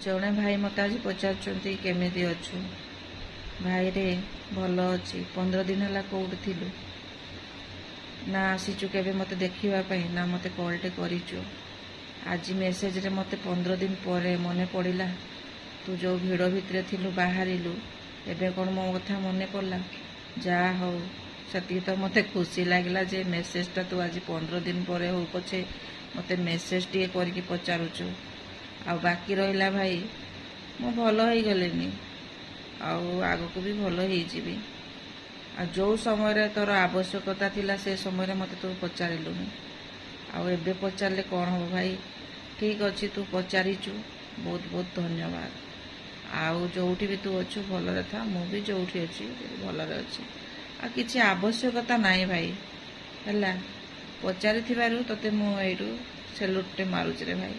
ଜଣେ ଭାଇ ମୋତେ ଆଜି ପଚାରୁଛନ୍ତି କେମିତି ଅଛୁ। ଭାଇରେ ଭଲ ଅଛି। 15 ଦିନ ହେଲା କେଉଁଠି ଥିଲୁ? ନା ଆସିଛୁ କେବେ ମୋତେ ଦେଖିବା ପାଇଁ, ନା ମୋତେ କଲ୍ଟେ କରିଛୁ। ଆଜି ମେସେଜରେ ମୋତେ 15 ଦିନ ପରେ ମନେ ପଡ଼ିଲା। ତୁ ଯେଉଁ ଭିଡ଼ ଭିତରେ ଥିଲୁ ବାହାରିଲୁ, ଏବେ କ'ଣ ମୋ କଥା ମନେ ପଡ଼ିଲା? ଯାହା ହଉ, ସେତିକି ତ ମୋତେ ଖୁସି ଲାଗିଲା ଯେ ମେସେଜଟା ତୁ ଆଜି 15 ଦିନ ପରେ ହଉ ପଛେ ମୋତେ ମେସେଜଟିଏ କରିକି ପଚାରୁଛୁ। ଆଉ ବାକି ରହିଲା ଭାଇ, ମୁଁ ଭଲ ହେଇଗଲିନି, ଆଉ ଆଗକୁ ବି ଭଲ ହେଇଯିବି। ଆଉ ଯେଉଁ ସମୟରେ ତୋର ଆବଶ୍ୟକତା ଥିଲା ସେ ସମୟରେ ମୋତେ ତୁ ପଚାରିଲୁନି, ଆଉ ଏବେ ପଚାରିଲେ କ'ଣ ହେବ ଭାଇ? ଠିକ୍ ଅଛି, ତୁ ପଚାରିଛୁ, ବହୁତ ବହୁତ ଧନ୍ୟବାଦ। ଆଉ ଯେଉଁଠି ବି ତୁ ଅଛୁ ଭଲରେ ଥା, ମୁଁ ବି ଯେଉଁଠି ଅଛି ଭଲରେ ଅଛି। ଆଉ କିଛି ଆବଶ୍ୟକତା ନାହିଁ ଭାଇ, ହେଲା। ପଚାରିଥିବାରୁ ତୋତେ ମୁଁ ଏଇଠୁ ସେଲୁଟ୍ଟେ ମାରୁଛି ରେ ଭାଇ।